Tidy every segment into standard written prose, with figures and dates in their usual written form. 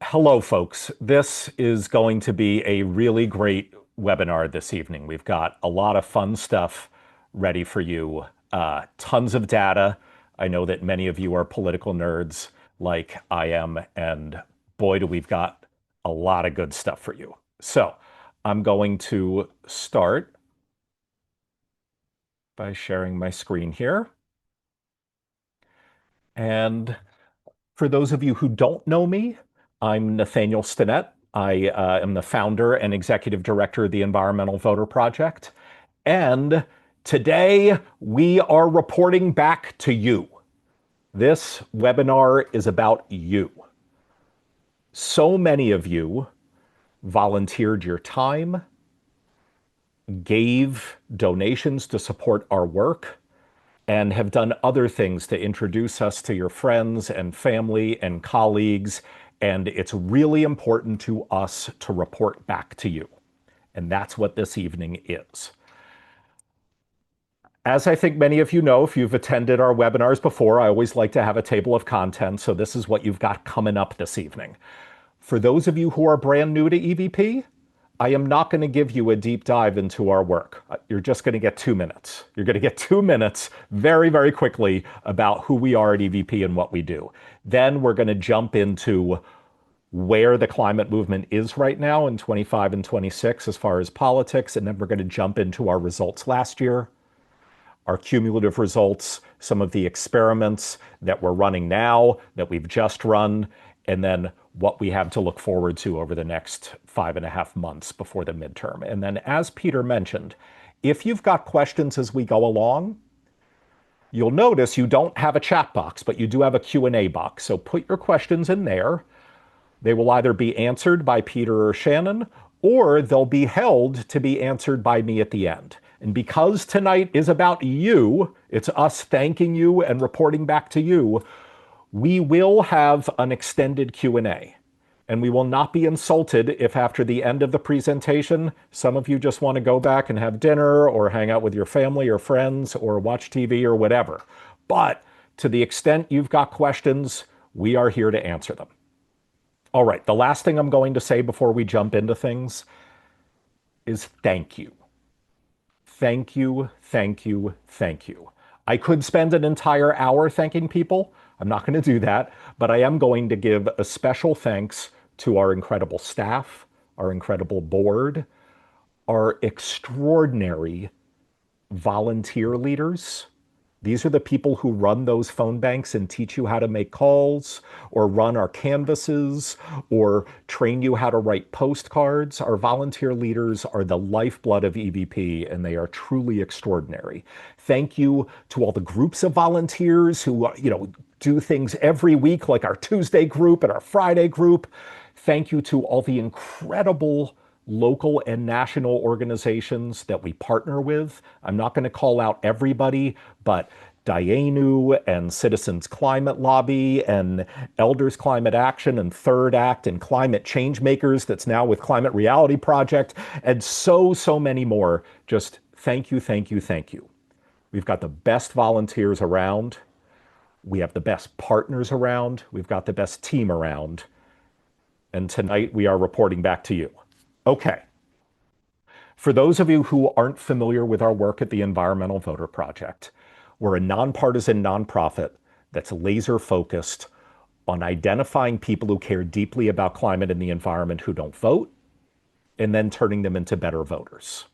Hello, folks. This is going to be a really great webinar this evening. We've got a lot of fun stuff ready for you, tons of data. I know that many of you are political nerds like I am, and boy, do we've got a lot of good stuff for you. So I'm going to start by sharing my screen here. And for those of you who don't know me, I'm Nathaniel Stinnett. I am the founder and executive director of the Environmental Voter Project. And today we are reporting back to you. This webinar is about you. So many of you volunteered your time, gave donations to support our work, and have done other things to introduce us to your friends and family and colleagues. And it's really important to us to report back to you. And that's what this evening is. As I think many of you know, if you've attended our webinars before, I always like to have a table of contents. So this is what you've got coming up this evening. For those of you who are brand new to EVP, I am not going to give you a deep dive into our work. You're just going to get 2 minutes. You're going to get 2 minutes very, very quickly about who we are at EVP and what we do. Then we're going to jump into where the climate movement is right now in 25 and 26 as far as politics. And then we're going to jump into our results last year, our cumulative results, some of the experiments that we're running now, that we've just run, and then what we have to look forward to over the next 5.5 months before the midterm. And then, as Peter mentioned, if you've got questions as we go along, you'll notice you don't have a chat box, but you do have a Q&A box. So put your questions in there. They will either be answered by Peter or Shannon, or they'll be held to be answered by me at the end. And because tonight is about you, it's us thanking you and reporting back to you, we will have an extended Q&A. And we will not be insulted if after the end of the presentation, some of you just want to go back and have dinner or hang out with your family or friends or watch TV or whatever. But to the extent you've got questions, we are here to answer them. All right, the last thing I'm going to say before we jump into things is thank you. Thank you, thank you, thank you. I could spend an entire hour thanking people. I'm not going to do that, but I am going to give a special thanks to our incredible staff, our incredible board, our extraordinary volunteer leaders. These are the people who run those phone banks and teach you how to make calls, or run our canvases, or train you how to write postcards. Our volunteer leaders are the lifeblood of EVP, and they are truly extraordinary. Thank you to all the groups of volunteers who, do things every week, like our Tuesday group and our Friday group. Thank you to all the incredible local and national organizations that we partner with. I'm not going to call out everybody, but Dianu and Citizens Climate Lobby and Elders Climate Action and Third Act and Climate Change Makers that's now with Climate Reality Project and so many more. Just thank you, thank you, thank you. We've got the best volunteers around. We have the best partners around. We've got the best team around. And tonight we are reporting back to you. Okay. For those of you who aren't familiar with our work at the Environmental Voter Project, we're a nonpartisan nonprofit that's laser focused on identifying people who care deeply about climate and the environment who don't vote, and then turning them into better voters.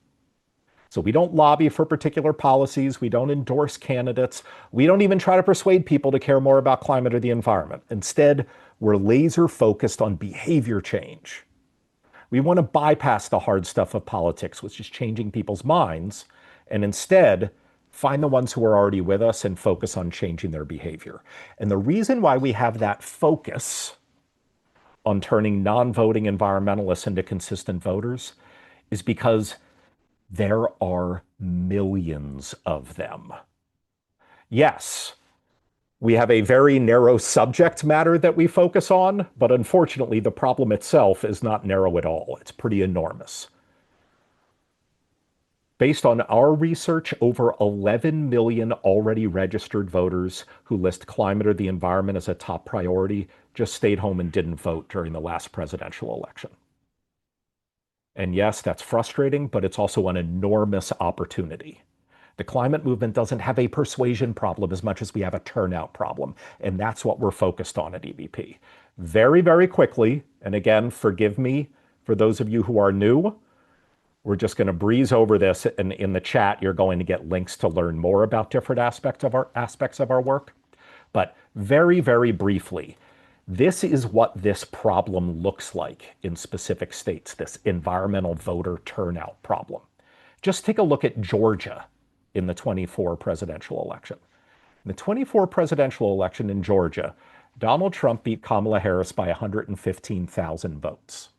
So we don't lobby for particular policies. We don't endorse candidates. We don't even try to persuade people to care more about climate or the environment. Instead, we're laser focused on behavior change. We want to bypass the hard stuff of politics, which is changing people's minds, and instead find the ones who are already with us and focus on changing their behavior. And the reason why we have that focus on turning non-voting environmentalists into consistent voters is because there are millions of them. Yes, we have a very narrow subject matter that we focus on, but unfortunately, the problem itself is not narrow at all. It's pretty enormous. Based on our research, over 11 million already registered voters who list climate or the environment as a top priority just stayed home and didn't vote during the last presidential election. And yes, that's frustrating, but it's also an enormous opportunity. The climate movement doesn't have a persuasion problem as much as we have a turnout problem. And that's what we're focused on at EVP. Very, very quickly, and again, forgive me for those of you who are new, we're just going to breeze over this. And in the chat, you're going to get links to learn more about different aspects of our work. But very, very briefly, this is what this problem looks like in specific states, this environmental voter turnout problem. Just take a look at Georgia in the 24 presidential election. In the 24 presidential election in Georgia, Donald Trump beat Kamala Harris by 115,000 votes.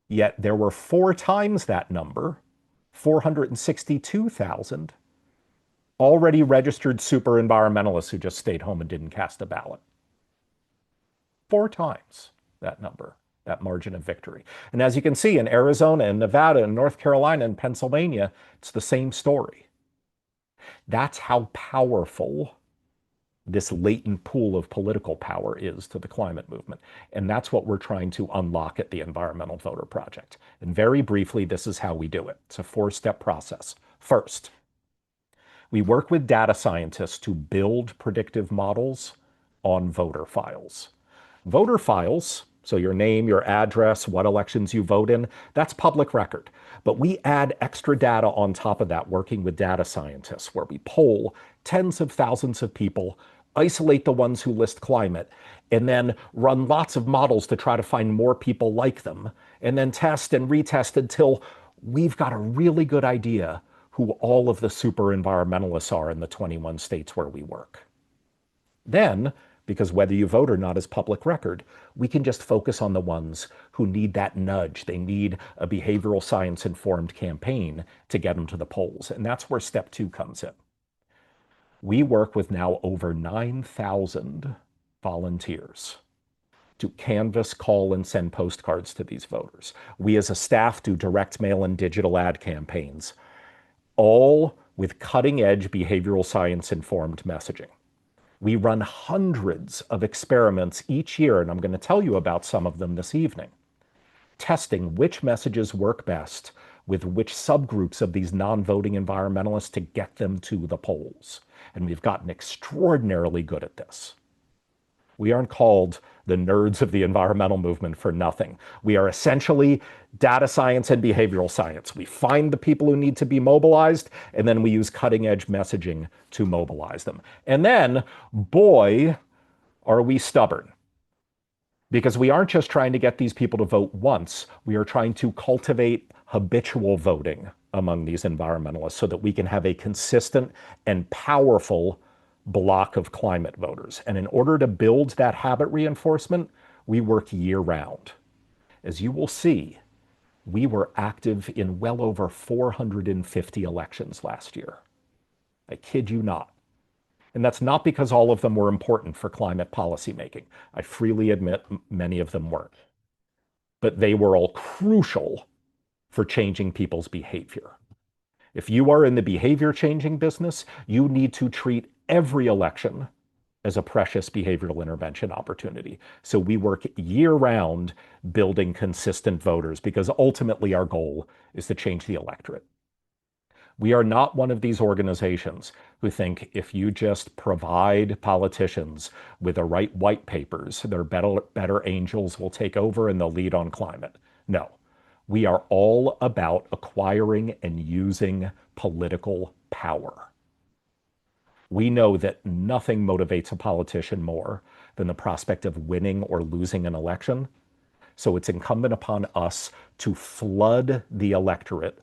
Yet there were 4 times that number, 462,000, already registered super environmentalists who just stayed home and didn't cast a ballot. 4 times that number, that margin of victory. And as you can see in Arizona and Nevada and North Carolina and Pennsylvania, it's the same story. That's how powerful this latent pool of political power is to the climate movement. And that's what we're trying to unlock at the Environmental Voter Project. And very briefly, this is how we do it. It's a 4-step process. First, we work with data scientists to build predictive models on voter files. Voter files, so your name, your address, what elections you vote in, that's public record. But we add extra data on top of that, working with data scientists, where we poll tens of thousands of people, isolate the ones who list climate, and then run lots of models to try to find more people like them, and then test and retest until we've got a really good idea who all of the super environmentalists are in the 21 states where we work. Then, because whether you vote or not is public record, we can just focus on the ones who need that nudge. They need a behavioral science informed campaign to get them to the polls. And that's where step 2 comes in. We work with now over 9,000 volunteers to canvass, call, and send postcards to these voters. We as a staff do direct mail and digital ad campaigns, all with cutting edge behavioral science informed messaging. We run hundreds of experiments each year, and I'm going to tell you about some of them this evening, testing which messages work best with which subgroups of these non-voting environmentalists to get them to the polls. And we've gotten extraordinarily good at this. We aren't called the nerds of the environmental movement for nothing. We are essentially data science and behavioral science. We find the people who need to be mobilized, and then we use cutting edge messaging to mobilize them. And then, boy, are we stubborn. Because we aren't just trying to get these people to vote once, we are trying to cultivate habitual voting among these environmentalists so that we can have a consistent and powerful block of climate voters. And in order to build that habit reinforcement, we work year round. As you will see, we were active in well over 450 elections last year. I kid you not. And that's not because all of them were important for climate policymaking. I freely admit many of them weren't. But they were all crucial for changing people's behavior. If you are in the behavior changing business, you need to treat every election as a precious behavioral intervention opportunity. So we work year round building consistent voters because ultimately our goal is to change the electorate. We are not one of these organizations who think if you just provide politicians with the right white papers, their better angels will take over and they'll lead on climate. No, we are all about acquiring and using political power. We know that nothing motivates a politician more than the prospect of winning or losing an election. So it's incumbent upon us to flood the electorate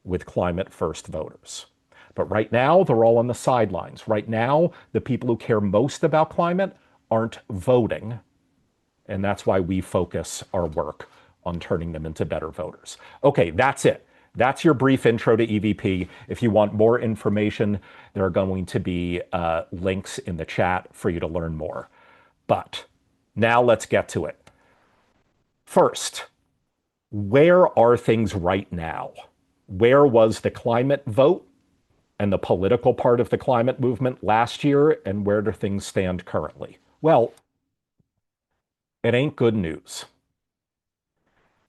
with climate first voters. But right now, they're all on the sidelines. Right now, the people who care most about climate aren't voting. And that's why we focus our work on turning them into better voters. Okay, that's it. That's your brief intro to EVP. If you want more information, there are going to be links in the chat for you to learn more. But now let's get to it. First, where are things right now? Where was the climate vote and the political part of the climate movement last year, and where do things stand currently? Well, It ain't good news.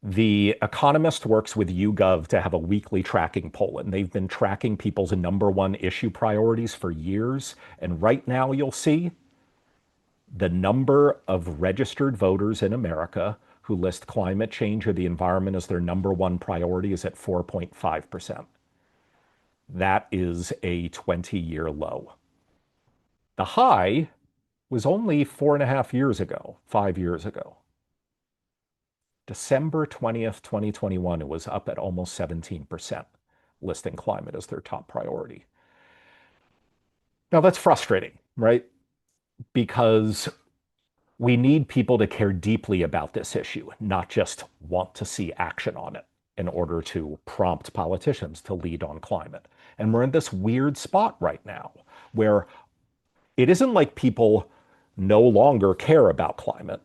The Economist works with YouGov to have a weekly tracking poll, and they've been tracking people's number one issue priorities for years. And right now, you'll see the number of registered voters in America who list climate change or the environment as their number one priority is at 4.5%. That is a 20-year low. The high was only 4.5 years ago, 5 years ago. December 20th, 2021, it was up at almost 17%, listing climate as their top priority. Now, that's frustrating, right? Because we need people to care deeply about this issue, not just want to see action on it in order to prompt politicians to lead on climate. And we're in this weird spot right now where it isn't like people no longer care about climate.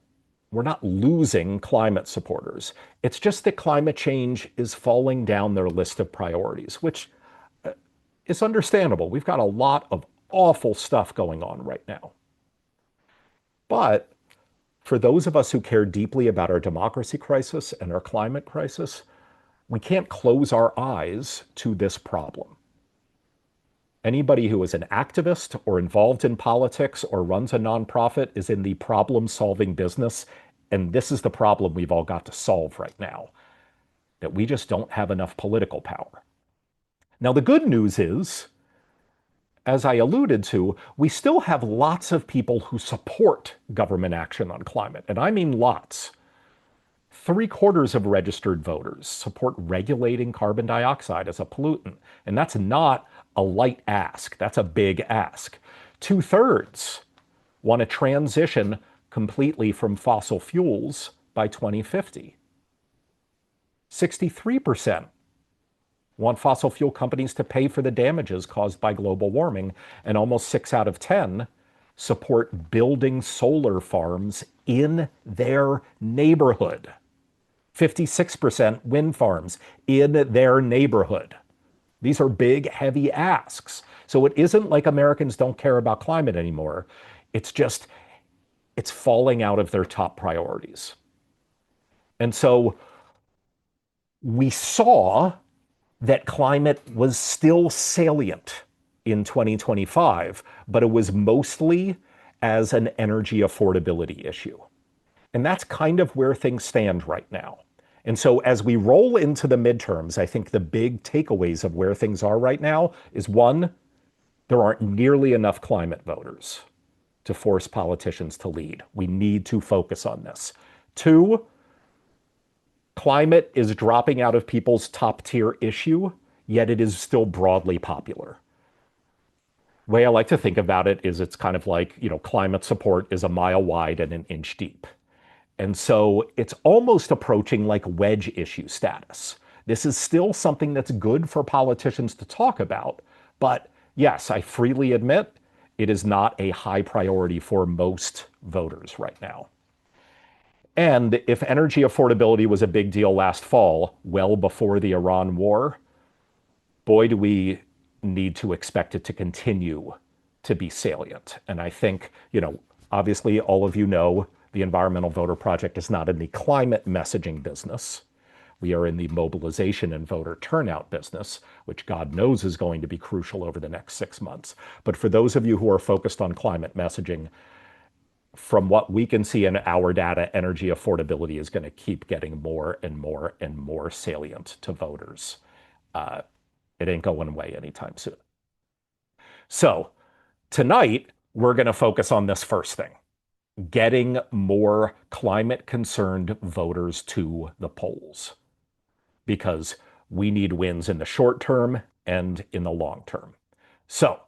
We're not losing climate supporters. It's just that climate change is falling down their list of priorities, which is understandable. We've got a lot of awful stuff going on right now. But for those of us who care deeply about our democracy crisis and our climate crisis, we can't close our eyes to this problem. Anybody who is an activist or involved in politics or runs a nonprofit is in the problem-solving business, and this is the problem we've all got to solve right now, that we just don't have enough political power. Now, the good news is, as I alluded to, we still have lots of people who support government action on climate, and I mean lots. 3/4 of registered voters support regulating carbon dioxide as a pollutant, and that's not a light ask. That's a big ask. 2/3 want to transition completely from fossil fuels by 2050. 63% want fossil fuel companies to pay for the damages caused by global warming, and almost 6 out of 10 support building solar farms in their neighborhood. 56% wind farms in their neighborhood. These are big, heavy asks. So it isn't like Americans don't care about climate anymore. It's just, it's falling out of their top priorities. And so we saw that climate was still salient in 2025, but it was mostly as an energy affordability issue. And that's kind of where things stand right now. And so as we roll into the midterms, I think the big takeaways of where things are right now is one, there aren't nearly enough climate voters to force politicians to lead. We need to focus on this. Two, climate is dropping out of people's top tier issue, yet it is still broadly popular. The way I like to think about it is it's kind of like, climate support is a mile wide and an inch deep. And so it's almost approaching like wedge issue status. This is still something that's good for politicians to talk about. But yes, I freely admit it is not a high priority for most voters right now. And if energy affordability was a big deal last fall, well before the Iran war, boy, do we need to expect it to continue to be salient. And I think, obviously all of you know the Environmental Voter Project is not in the climate messaging business. We are in the mobilization and voter turnout business, which God knows is going to be crucial over the next 6 months. But for those of you who are focused on climate messaging, from what we can see in our data, energy affordability is going to keep getting more and more and more salient to voters. It ain't going away anytime soon. So tonight, we're going to focus on this first thing, getting more climate-concerned voters to the polls, because we need wins in the short term and in the long term. So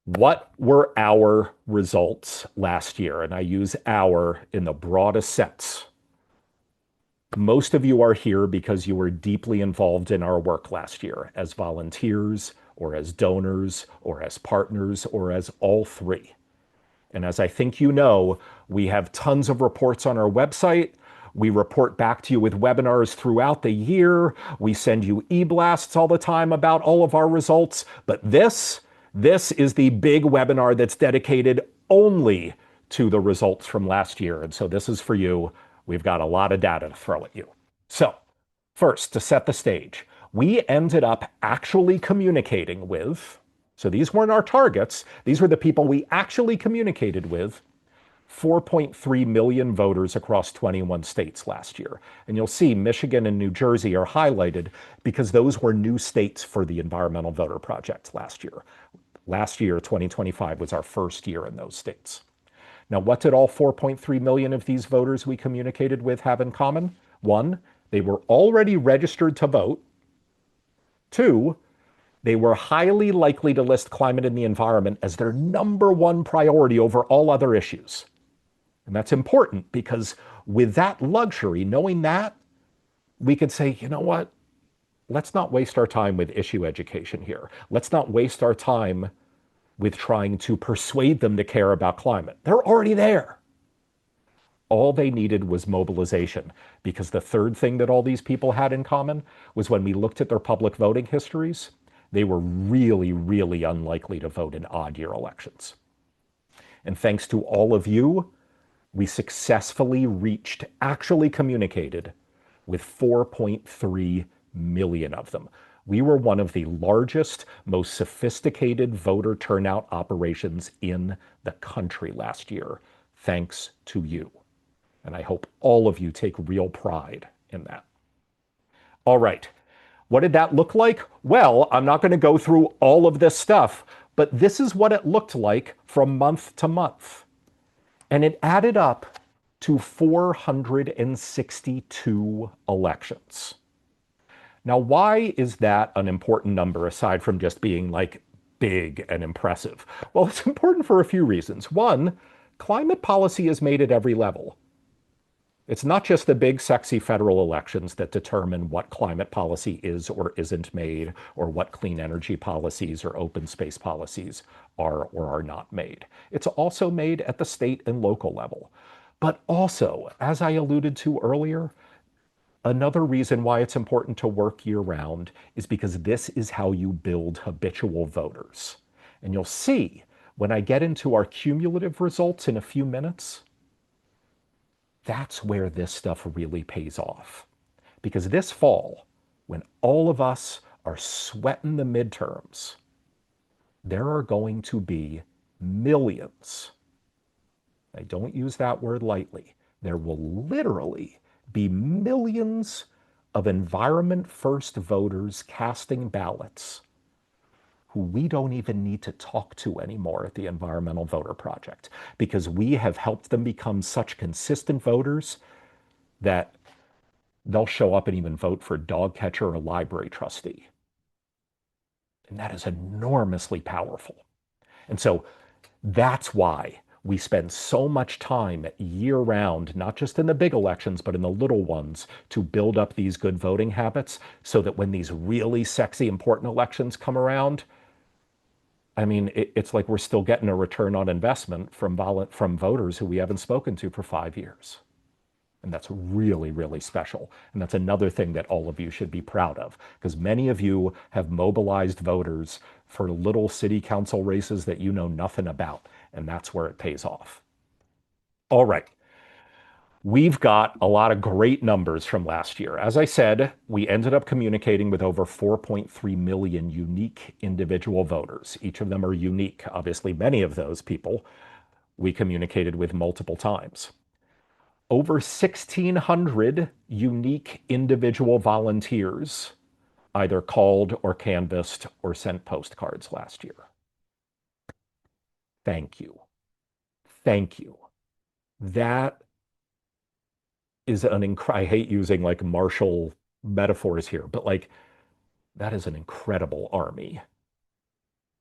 what were our results last year? And I use our in the broadest sense. Most of you are here because you were deeply involved in our work last year as volunteers or as donors or as partners or as all three. And as I think you know, we have tons of reports on our website. We report back to you with webinars throughout the year. We send you e-blasts all the time about all of our results. But this is the big webinar that's dedicated only to the results from last year. And so this is for you. We've got a lot of data to throw at you. So, first, to set the stage, we ended up actually communicating with, so these weren't our targets, these were the people we actually communicated with, 4.3 million voters across 21 states last year. And you'll see Michigan and New Jersey are highlighted because those were new states for the Environmental Voter Project last year. Last year, 2025, was our first year in those states. Now, what did all 4.3 million of these voters we communicated with have in common? One, they were already registered to vote. Two, they were highly likely to list climate and the environment as their number one priority over all other issues. And that's important because with that luxury, knowing that, we could say, you know what? Let's not waste our time with issue education here. Let's not waste our time with trying to persuade them to care about climate. They're already there. All they needed was mobilization, because the third thing that all these people had in common was when we looked at their public voting histories, they were really, really unlikely to vote in odd year elections. And thanks to all of you, we successfully actually communicated with 4.3 million of them. We were one of the largest, most sophisticated voter turnout operations in the country last year, thanks to you. And I hope all of you take real pride in that. All right. What did that look like? Well, I'm not going to go through all of this stuff, but this is what it looked like from month to month. And it added up to 462 elections. Now, why is that an important number aside from just being like big and impressive? Well, it's important for a few reasons. One, climate policy is made at every level. It's not just the big, sexy federal elections that determine what climate policy is or isn't made, or what clean energy policies or open space policies are or are not made. It's also made at the state and local level. But also, as I alluded to earlier, another reason why it's important to work year-round is because this is how you build habitual voters. And you'll see when I get into our cumulative results in a few minutes, that's where this stuff really pays off. Because this fall, when all of us are sweating the midterms, there are going to be millions. I don't use that word lightly. There will literally be millions of environment first voters casting ballots who we don't even need to talk to anymore at the Environmental Voter Project, because we have helped them become such consistent voters that they'll show up and even vote for dog catcher or library trustee. And that is enormously powerful. And so that's why we spend so much time year round, not just in the big elections, but in the little ones, to build up these good voting habits so that when these really sexy, important elections come around, I mean, it's like we're still getting a return on investment from voters who we haven't spoken to for 5 years. And that's really, really special. And that's another thing that all of you should be proud of, because many of you have mobilized voters for little city council races that you know nothing about. And that's where it pays off. All right. We've got a lot of great numbers from last year. As I said, we ended up communicating with over 4.3 million unique individual voters. Each of them are unique. Obviously, many of those people we communicated with multiple times. Over 1,600 unique individual volunteers either called or canvassed or sent postcards last year. Thank you. Thank you. That is I hate using like martial metaphors here, but like that is an incredible army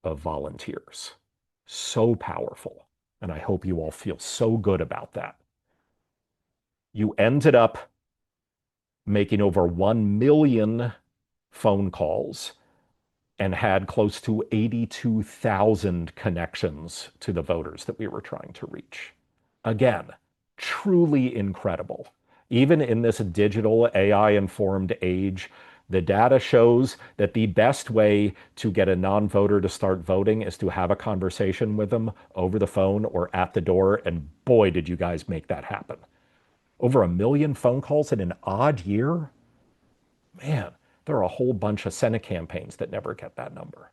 of volunteers. So powerful. And I hope you all feel so good about that. You ended up making over 1 million phone calls and had close to 82,000 connections to the voters that we were trying to reach. Again, truly incredible. Even in this digital AI-informed age, The data shows that the best way to get a non-voter to start voting is to have a conversation with them over the phone or at the door. And boy, did you guys make that happen. Over 1 million phone calls in an odd year? Man, there are a whole bunch of Senate campaigns that never get that number.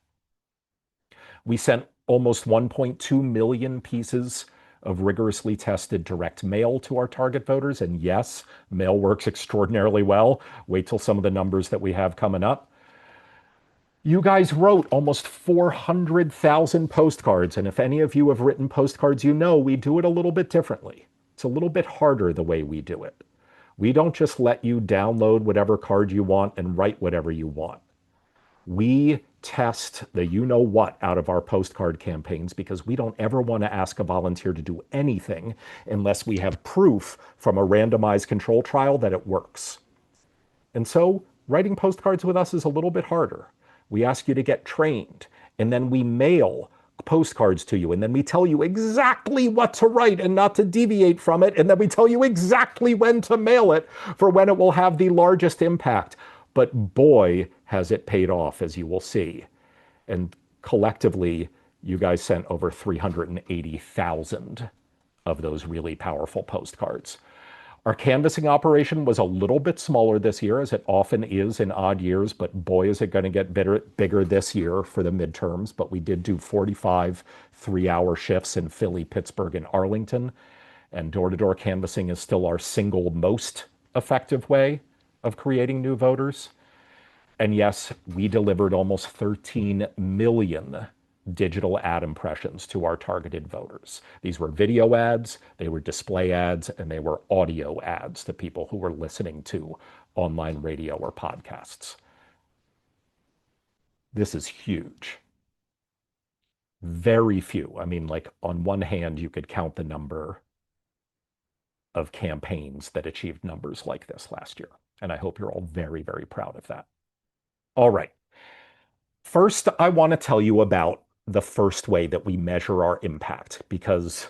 We sent almost 1.2 million pieces of rigorously tested direct mail to our target voters. And yes, mail works extraordinarily well. Wait till some of the numbers that we have coming up. You guys wrote almost 400,000 postcards. And if any of you have written postcards, you know we do it a little bit differently. It's a little bit harder the way we do it. We don't just let you download whatever card you want and write whatever you want. We test the you know what out of our postcard campaigns because we don't ever want to ask a volunteer to do anything unless we have proof from a randomized control trial that it works. And so writing postcards with us is a little bit harder. We ask you to get trained, and then we mail postcards to you, and then we tell you exactly what to write and not to deviate from it, and then we tell you exactly when to mail it for when it will have the largest impact. But boy, has it paid off, as you will see. And collectively, you guys sent over 380,000 of those really powerful postcards. Our canvassing operation was a little bit smaller this year, as it often is in odd years, but boy, is it going to get bigger this year for the midterms. But we did do 45 3-hour shifts in Philly, Pittsburgh, and Arlington. And door-to-door canvassing is still our single most effective way of creating new voters. And yes, we delivered almost 13 million digital ad impressions to our targeted voters. These were video ads, they were display ads, and they were audio ads to people who were listening to online radio or podcasts. This is huge. Very few. I mean, like on one hand, you could count the number of campaigns that achieved numbers like this last year. And I hope you're all very, very proud of that. All right. First, I want to tell you about the first way that we measure our impact, because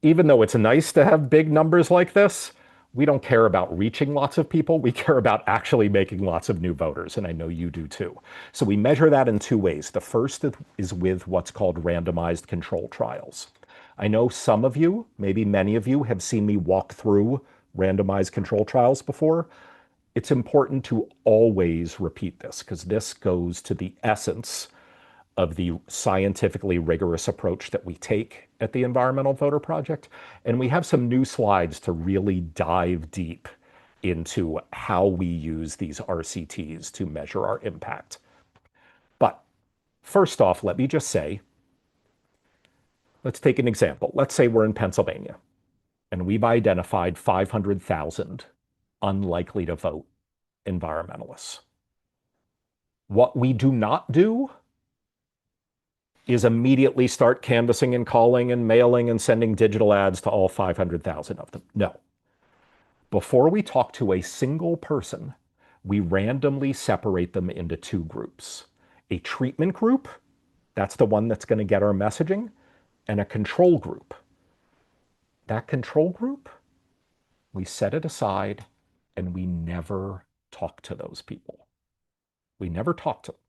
even though it's nice to have big numbers like this, we don't care about reaching lots of people. We care about actually making lots of new voters, and I know you do too. So we measure that in two ways. The first is with what's called randomized control trials. I know some of you, maybe many of you, have seen me walk through randomized control trials before. It's important to always repeat this because this goes to the essence of the scientifically rigorous approach that we take at the Environmental Voter Project. And we have some new slides to really dive deep into how we use these RCTs to measure our impact. But first off, let me just say, let's take an example. Let's say we're in Pennsylvania and we've identified 500,000 unlikely to vote environmentalists. What we do not do is immediately start canvassing and calling and mailing and sending digital ads to all 500,000 of them. No. Before we talk to a single person, we randomly separate them into two groups. A treatment group, that's the one that's going to get our messaging, and a control group. That control group, we set it aside and we never talk to those people. We never talk to them.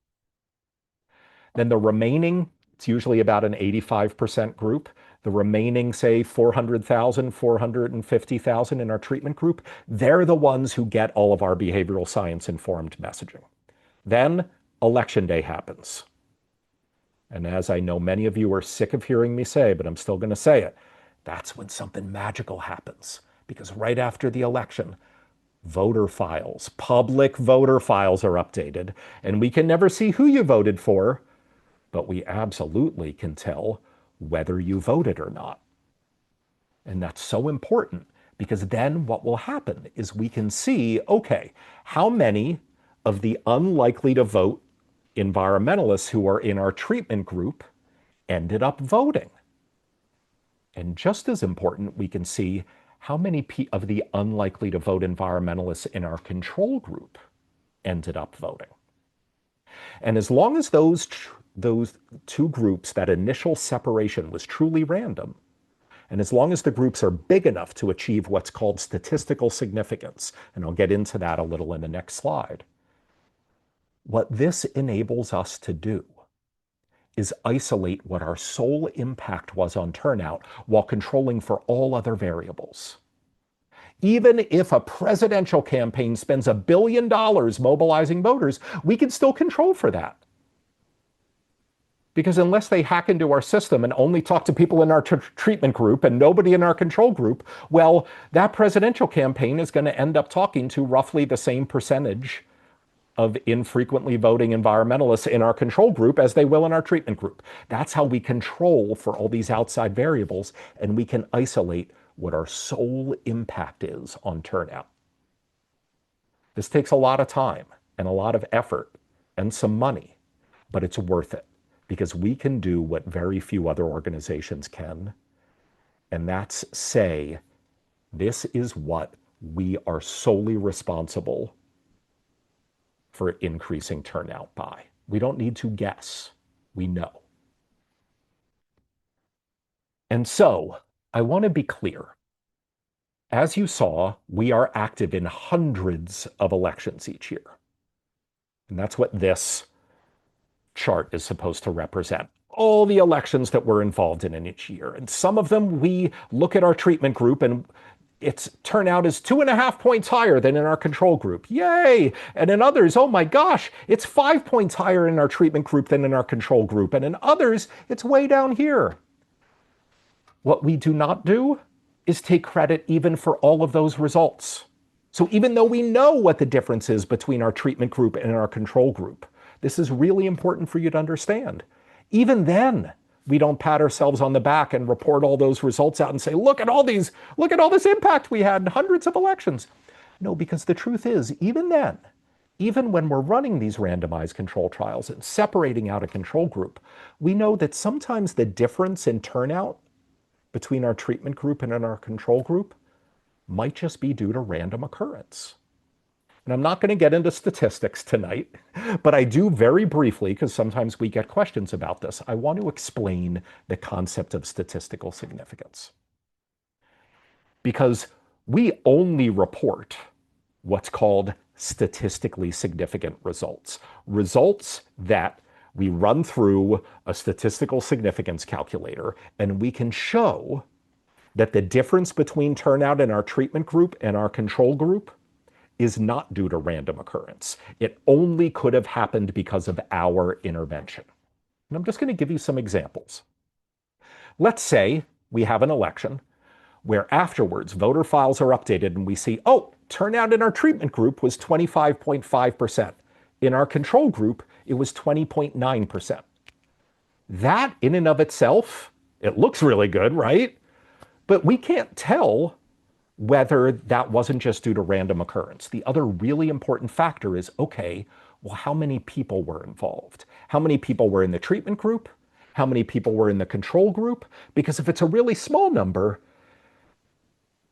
Then the remaining, it's usually about an 85% group. The remaining, say, 400,000, 450,000 in our treatment group, they're the ones who get all of our behavioral science informed messaging. Then election day happens. And as I know many of you are sick of hearing me say, but I'm still going to say it, that's when something magical happens. Because right after the election, voter files, public voter files are updated, and we can never see who you voted for, but we absolutely can tell whether you voted or not. And that's so important because then what will happen is we can see, okay, how many of the unlikely to vote environmentalists who are in our treatment group ended up voting. And just as important, we can see how many of the unlikely to vote environmentalists in our control group ended up voting. And as long as those two groups, that initial separation was truly random, and as long as the groups are big enough to achieve what's called statistical significance, and I'll get into that a little in the next slide, What this enables us to do is isolate what our sole impact was on turnout while controlling for all other variables. Even if a presidential campaign spends $1 billion mobilizing voters, we can still control for that. Because unless they hack into our system and only talk to people in our treatment group and nobody in our control group, well, that presidential campaign is going to end up talking to roughly the same percentage of infrequently voting environmentalists in our control group as they will in our treatment group. That's how we control for all these outside variables, and we can isolate what our sole impact is on turnout. This takes a lot of time and a lot of effort and some money, but it's worth it because we can do what very few other organizations can, and that's say, this is what we are solely responsible for increasing turnout by. We don't need to guess. We know. And so I want to be clear. As you saw, we are active in hundreds of elections each year. And that's what this chart is supposed to represent. All the elections that we're involved in each year. And some of them we look at our treatment group and its turnout is 2.5 points higher than in our control group. Yay! And in others, oh my gosh, it's 5 points higher in our treatment group than in our control group. And in others, it's way down here. What we do not do is take credit even for all of those results. So even though we know what the difference is between our treatment group and our control group, this is really important for you to understand. Even then, we don't pat ourselves on the back and report all those results out and say, look at all this impact we had in hundreds of elections. No, because the truth is, even then, even when we're running these randomized control trials and separating out a control group, we know that sometimes the difference in turnout between our treatment group and in our control group might just be due to random occurrence. And I'm not going to get into statistics tonight, but I do very briefly, because sometimes we get questions about this, I want to explain the concept of statistical significance. Because we only report what's called statistically significant results. Results that we run through a statistical significance calculator, and we can show that the difference between turnout in our treatment group and our control group is not due to random occurrence. It only could have happened because of our intervention. And I'm just going to give you some examples. Let's say we have an election where afterwards voter files are updated and we see, oh, turnout in our treatment group was 25.5%. In our control group, it was 20.9%. That in and of itself, it looks really good, right? But we can't tell whether that wasn't just due to random occurrence. The other really important factor is, okay, well, how many people were involved? How many people were in the treatment group? How many people were in the control group? Because if it's a really small number,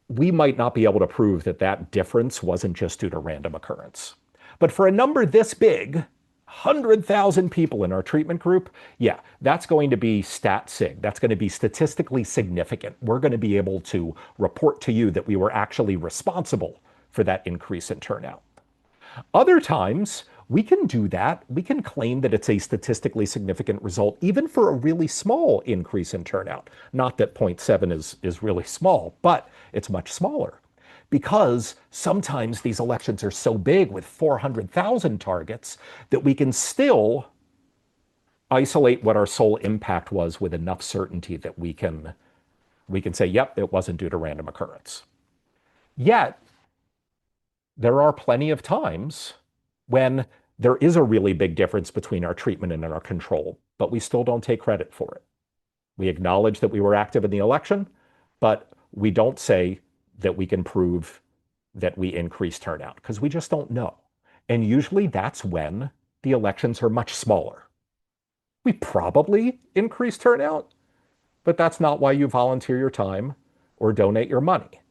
we might not be able to prove that that difference wasn't just due to random occurrence. But for a number this big, 100,000 people in our treatment group, yeah, that's going to be stat sig. That's going to be statistically significant. We're going to be able to report to you that we were actually responsible for that increase in turnout. Other times, we can do that. We can claim that it's a statistically significant result, even for a really small increase in turnout. Not that 0.7 is really small, but it's much smaller. Because sometimes these elections are so big with 400,000 targets that we can still isolate what our sole impact was with enough certainty that we can say, yep, it wasn't due to random occurrence. Yet, there are plenty of times when there is a really big difference between our treatment and our control, but we still don't take credit for it. We acknowledge that we were active in the election, but we don't say that we can prove that we increased turnout because we just don't know. And usually that's when the elections are much smaller. We probably increased turnout, but that's not why you volunteer your time or donate your money.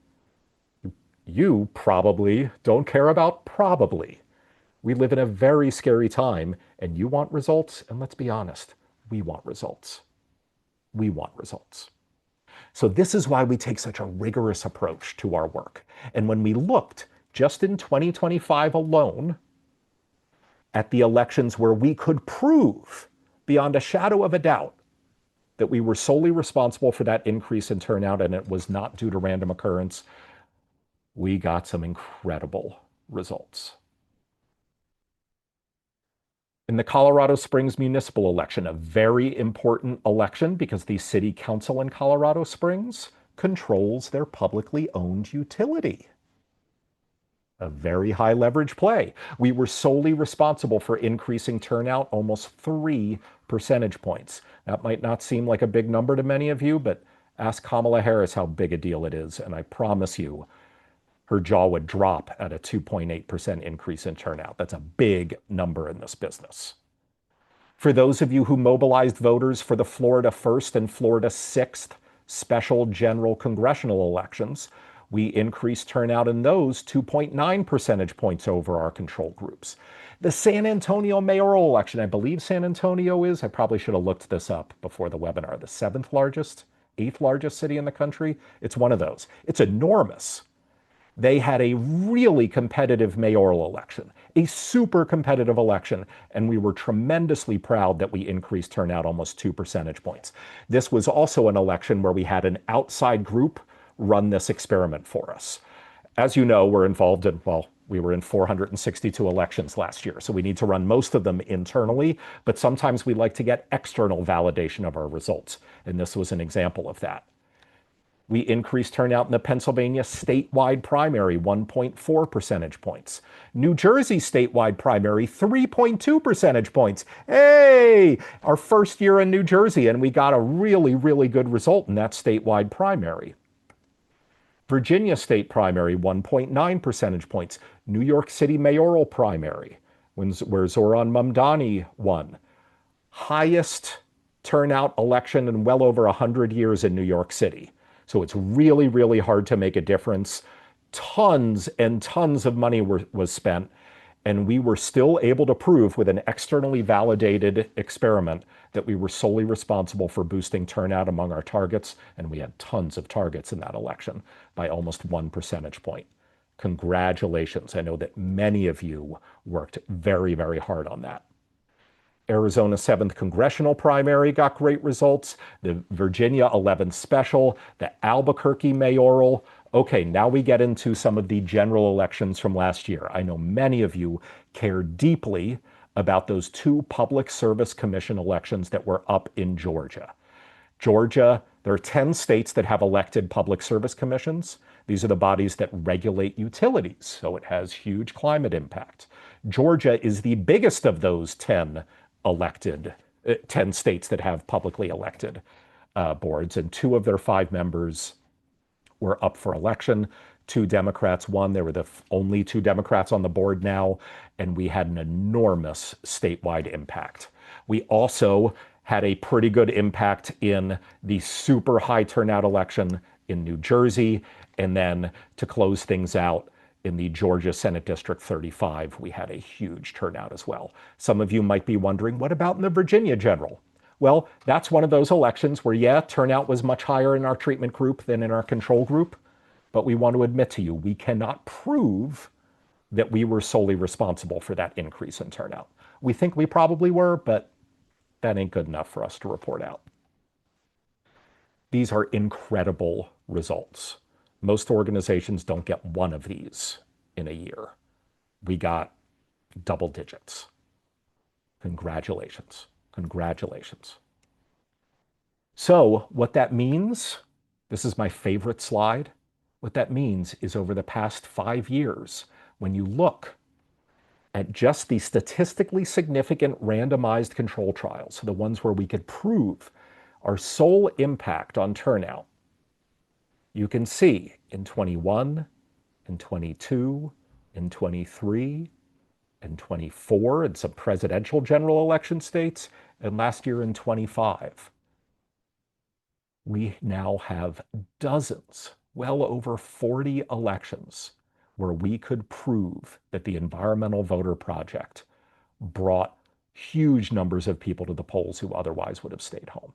You probably don't care about probably. We live in a very scary time, and you want results, and let's be honest, we want results. We want results. So this is why we take such a rigorous approach to our work. And when we looked just in 2025 alone at the elections where we could prove beyond a shadow of a doubt that we were solely responsible for that increase in turnout and it was not due to random occurrence, we got some incredible results. In the Colorado Springs municipal election, a very important election because the city council in Colorado Springs controls their publicly owned utility. A very high leverage play. We were solely responsible for increasing turnout almost 3 percentage points. That might not seem like a big number to many of you, but ask Kamala Harris how big a deal it is, and I promise you her jaw would drop at a 2.8% increase in turnout. That's a big number in this business. For those of you who mobilized voters for the Florida 1st and Florida 6th special general congressional elections, we increased turnout in those 2.9 percentage points over our control groups. The San Antonio mayoral election, I believe San Antonio is, I probably should have looked this up before the webinar, the 7th largest, 8th largest city in the country. It's one of those. It's enormous. They had a really competitive mayoral election, a super competitive election, and we were tremendously proud that we increased turnout almost 2 percentage points. This was also an election where we had an outside group run this experiment for us. As you know, we're involved in, well, we were in 462 elections last year, so we need to run most of them internally, but sometimes we like to get external validation of our results, and this was an example of that. We increased turnout in the Pennsylvania statewide primary, 1.4 percentage points. New Jersey statewide primary, 3.2 percentage points. Hey, our first year in New Jersey, and we got a really, really good result in that statewide primary. Virginia state primary, 1.9 percentage points. New York City mayoral primary, where Zoran Mamdani won. Highest turnout election in well over 100 years in New York City. So it's really, really hard to make a difference. Tons and tons of money was spent, and we were still able to prove with an externally validated experiment that we were solely responsible for boosting turnout among our targets, and we had tons of targets in that election by almost 1 percentage point. Congratulations. I know that many of you worked very, very hard on that. Arizona 7th congressional primary got great results. The Virginia 11th special, the Albuquerque mayoral. Okay, now we get into some of the general elections from last year. I know many of you care deeply about those 2 Public Service Commission elections that were up in Georgia. Georgia, there are 10 states that have elected public service commissions. These are the bodies that regulate utilities, so it has huge climate impact. Georgia is the biggest of those 10 states that have publicly elected boards, and 2 of their 5 members were up for election. 2 Democrats won. They were the only 2 Democrats on the board now, and we had an enormous statewide impact. We also had a pretty good impact in the super high turnout election in New Jersey, and then to close things out, in the Georgia Senate District 35, we had a huge turnout as well. Some of you might be wondering, what about in the Virginia general? Well, that's one of those elections where, yeah, turnout was much higher in our treatment group than in our control group, but we want to admit to you, we cannot prove that we were solely responsible for that increase in turnout. We think we probably were, but that ain't good enough for us to report out. These are incredible results. Most organizations don't get one of these in a year. We got double digits. Congratulations. Congratulations. So what that means, this is my favorite slide. What that means is over the past 5 years, when you look at just the statistically significant randomized control trials, the ones where we could prove our sole impact on turnout, you can see in 21, in 22, in 23, in 24, in some presidential general election states, and last year in 25. We now have dozens, well over 40 elections where we could prove that the Environmental Voter Project brought huge numbers of people to the polls who otherwise would have stayed home.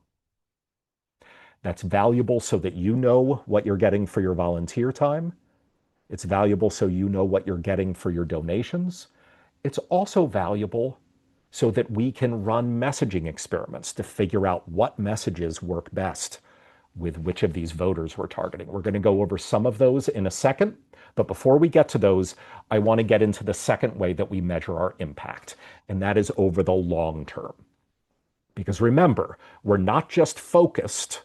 That's valuable so that you know what you're getting for your volunteer time. It's valuable so you know what you're getting for your donations. It's also valuable so that we can run messaging experiments to figure out what messages work best with which of these voters we're targeting. We're going to go over some of those in a second. But before we get to those, I want to get into the second way that we measure our impact, and that is over the long term. Because remember, we're not just focused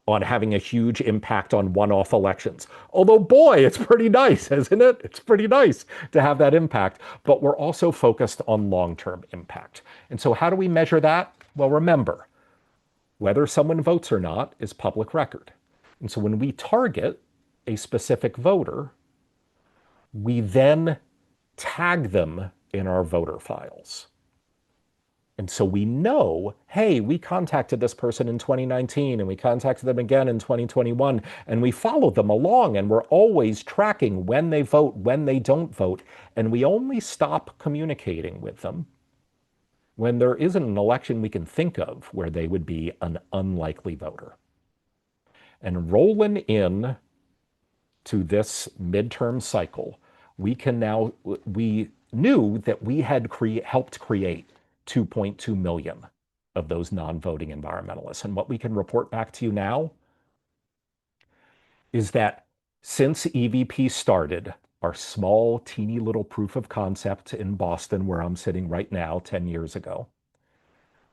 on having a huge impact on one-off elections. Although, boy, it's pretty nice, isn't it? It's pretty nice to have that impact. But we're also focused on long-term impact. And so how do we measure that? Well, remember, whether someone votes or not is public record. And so when we target a specific voter, we then tag them in our voter files. And so we know, hey, we contacted this person in 2019 and we contacted them again in 2021, and we follow them along, and we're always tracking when they vote, when they don't vote, and we only stop communicating with them when there isn't an election we can think of where they would be an unlikely voter. And rolling in to this midterm cycle, we knew that we had helped create 2.2 million of those non-voting environmentalists. And what we can report back to you now is that since EVP started, our small, teeny little proof of concept in Boston, where I'm sitting right now, 10 years ago,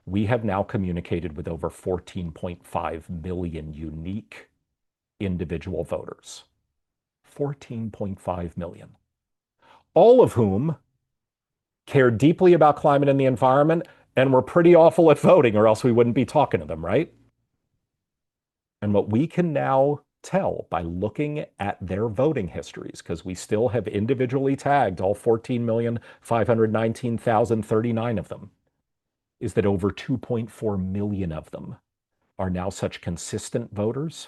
we have now communicated with over 14.5 million unique individual voters. 14.5 million. All of whom care deeply about climate and the environment and were pretty awful at voting, or else we wouldn't be talking to them, right? And what we can now tell by looking at their voting histories, because we still have individually tagged all 14,519,039 of them, is that over 2.4 million of them are now such consistent voters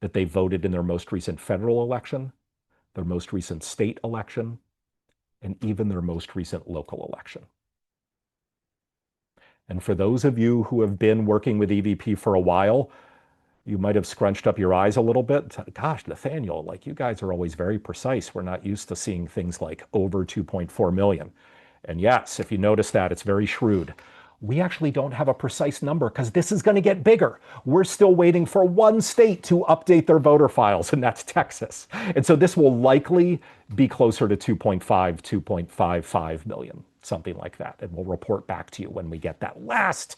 that they voted in their most recent federal election, their most recent state election, and even their most recent local election. And for those of you who have been working with EVP for a while, you might have scrunched up your eyes a little bit. Gosh, Nathaniel, like, you guys are always very precise. We're not used to seeing things like over 2.4 million. And yes, if you notice that, it's very shrewd. We actually don't have a precise number because this is going to get bigger. We're still waiting for one state to update their voter files, and that's Texas. And so this will likely be closer to 2.5, 2.55 million, something like that. And we'll report back to you when we get that last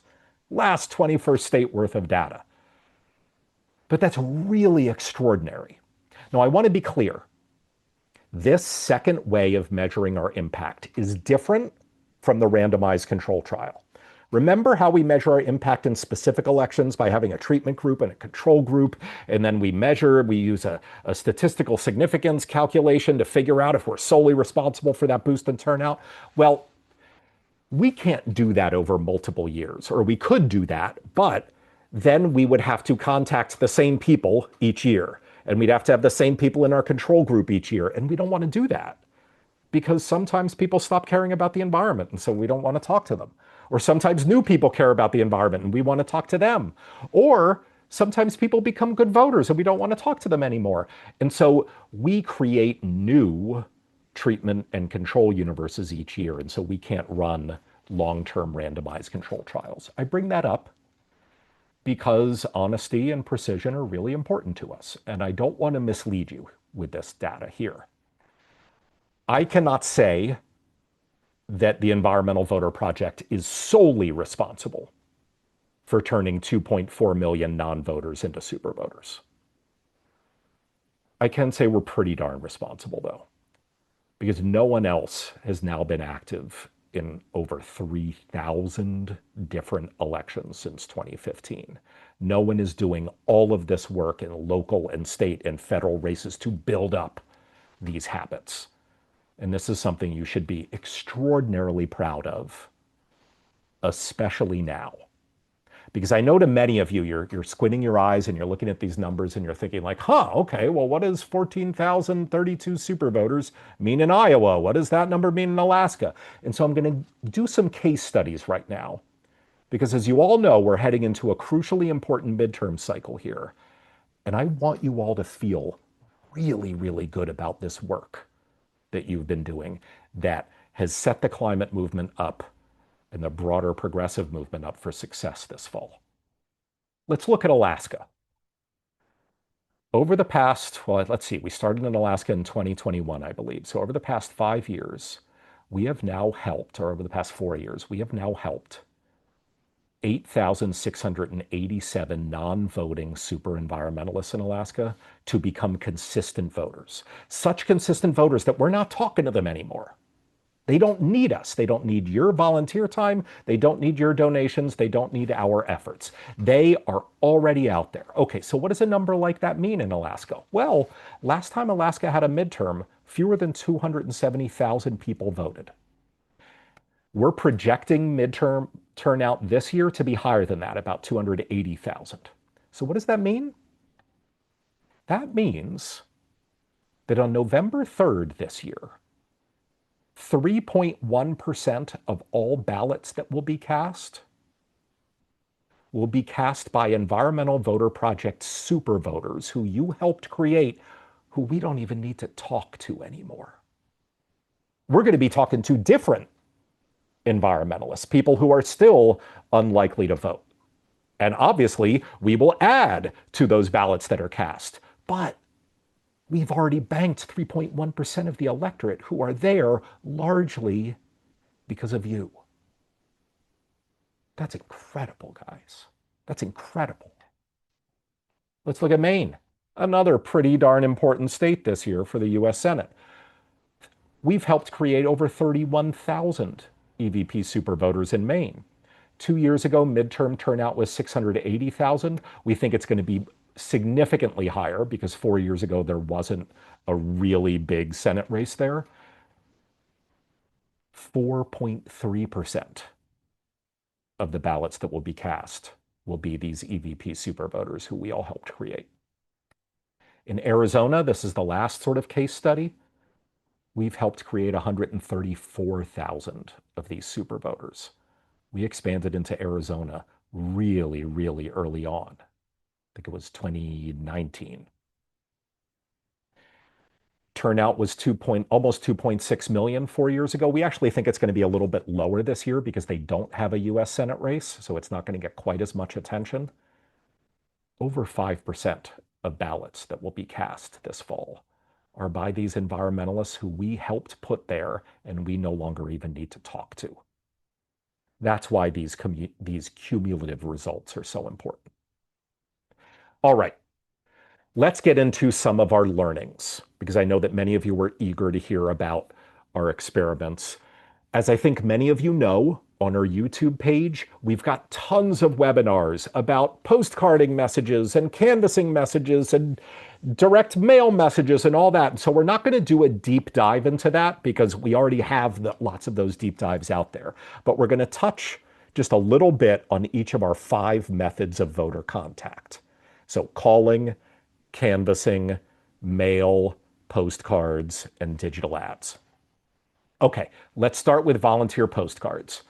21st state worth of data. But that's really extraordinary. Now, I want to be clear. This second way of measuring our impact is different from the randomized control trial. Remember how we measure our impact in specific elections by having a treatment group and a control group, and then we use a statistical significance calculation to figure out if we're solely responsible for that boost in turnout? Well, we can't do that over multiple years, or we could do that, but then we would have to contact the same people each year, and we'd have to have the same people in our control group each year, and we don't want to do that because sometimes people stop caring about the environment, and so we don't want to talk to them. Or sometimes new people care about the environment and we want to talk to them. Or sometimes people become good voters and we don't want to talk to them anymore. And so we create new treatment and control universes each year. And so we can't run long-term randomized control trials. I bring that up because honesty and precision are really important to us. And I don't want to mislead you with this data here. I cannot say that the Environmental Voter Project is solely responsible for turning 2.4 million non-voters into super voters. I can say we're pretty darn responsible, though, because no one else has now been active in over 3,000 different elections since 2015. No one is doing all of this work in local and state and federal races to build up these habits. And this is something you should be extraordinarily proud of, especially now. Because I know to many of you, you're squinting your eyes and you're looking at these numbers and you're thinking like, okay, well, what does 14,032 super voters mean in Iowa? What does that number mean in Alaska? And so I'm going to do some case studies right now. Because as you all know, we're heading into a crucially important midterm cycle here. And I want you all to feel really, really good about this work that you've been doing, that has set the climate movement up and the broader progressive movement up for success this fall. Let's look at Alaska. Over the past, well, let's see, we started in Alaska in 2021, I believe. So over the past 5 years, we have now helped, or over the past 4 years, we have now helped 8,687 non-voting super environmentalists in Alaska to become consistent voters. Such consistent voters that we're not talking to them anymore. They don't need us. They don't need your volunteer time. They don't need your donations. They don't need our efforts. They are already out there. Okay, so what does a number like that mean in Alaska? Well, last time Alaska had a midterm, fewer than 270,000 people voted. We're projecting midterm turnout this year to be higher than that, about 280,000. So what does that mean? That means that on November 3rd this year, 3.1% of all ballots that will be cast by Environmental Voter Project super voters who you helped create, who we don't even need to talk to anymore. We're going to be talking to different environmentalists, people who are still unlikely to vote. And obviously, we will add to those ballots that are cast. But we've already banked 3.1% of the electorate who are there largely because of you. That's incredible, guys. That's incredible. Let's look at Maine, another pretty darn important state this year for the US Senate. We've helped create over 31,000 EVP super voters in Maine. 2 years ago, midterm turnout was 680,000. We think it's going to be significantly higher because 4 years ago there wasn't a really big Senate race there. 4.3% of the ballots that will be cast will be these EVP super voters who we all helped create. In Arizona, this is the last sort of case study. We've helped create 134,000 of these super voters. We expanded into Arizona really, really early on. I think it was 2019. Turnout was almost 2.6 million 4 years ago. We actually think it's going to be a little bit lower this year because they don't have a US Senate race, so it's not going to get quite as much attention. Over 5% of ballots that will be cast this fall are by these environmentalists who we helped put there and we no longer even need to talk to. That's why these cumulative results are so important. All right, let's get into some of our learnings, because I know that many of you were eager to hear about our experiments. As I think many of you know, on our YouTube page, we've got tons of webinars about postcarding messages and canvassing messages and direct mail messages and all that. So we're not going to do a deep dive into that because we already have lots of those deep dives out there. But we're going to touch just a little bit on each of our 5 methods of voter contact. So calling, canvassing, mail, postcards, and digital ads. Okay, let's start with volunteer postcards.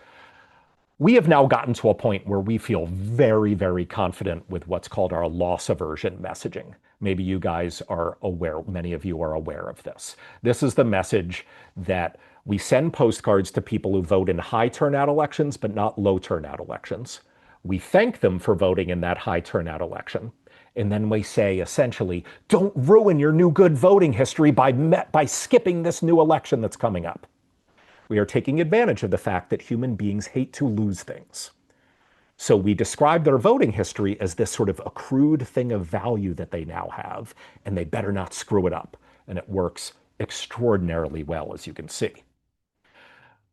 We have now gotten to a point where we feel very, very confident with what's called our loss aversion messaging. Maybe you guys are aware, many of you are aware of this. This is the message that we send postcards to people who vote in high turnout elections, but not low turnout elections. We thank them for voting in that high turnout election. And then we say, essentially, don't ruin your new good voting history by skipping this new election that's coming up. We are taking advantage of the fact that human beings hate to lose things. So we describe their voting history as this sort of accrued thing of value that they now have, and they better not screw it up. And it works extraordinarily well, as you can see.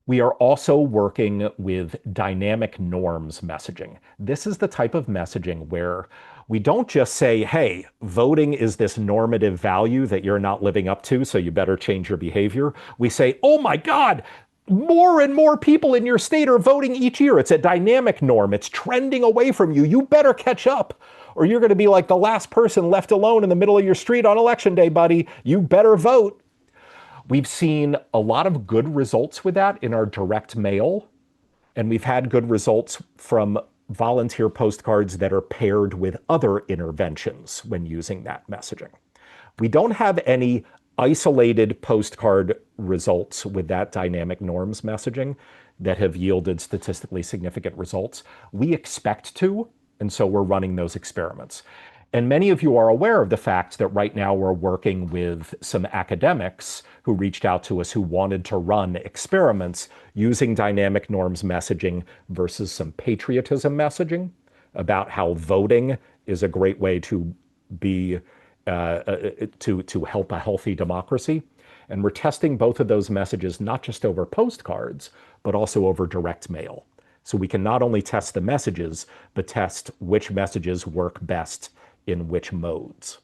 We are also working with dynamic norms messaging. This is the type of messaging where we don't just say, hey, voting is this normative value that you're not living up to, so you better change your behavior. We say, oh my God, more and more people in your state are voting each year. It's a dynamic norm. It's trending away from you. You better catch up, or you're going to be like the last person left alone in the middle of your street on election day, buddy. You better vote. We've seen a lot of good results with that in our direct mail, and we've had good results from volunteer postcards that are paired with other interventions when using that messaging. We don't have any isolated postcard results with that dynamic norms messaging that have yielded statistically significant results. We expect to, and so we're running those experiments. And many of you are aware of the fact that right now we're working with some academics who reached out to us who wanted to run experiments using dynamic norms messaging versus some patriotism messaging about how voting is a great way to be to help a healthy democracy. And we're testing both of those messages not just over postcards, but also over direct mail. So we can not only test the messages, but test which messages work best in which modes.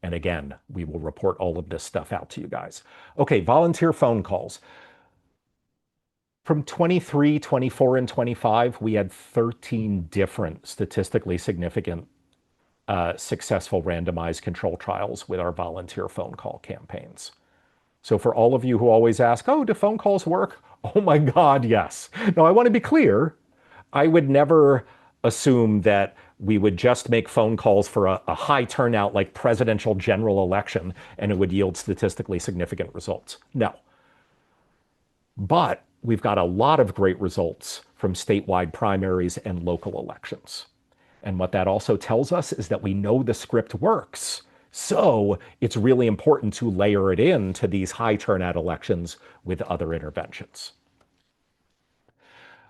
And again, we will report all of this stuff out to you guys. Okay, volunteer phone calls. From 23, 24, and 25, we had 13 different statistically significant successful randomized control trials with our volunteer phone call campaigns. So for all of you who always ask, oh, do phone calls work? Oh my God, yes. Now, I want to be clear. I would never assume that we would just make phone calls for a high turnout like presidential general election and it would yield statistically significant results. No. But we've got a lot of great results from statewide primaries and local elections. And what that also tells us is that we know the script works. So it's really important to layer it in to these high turnout elections with other interventions.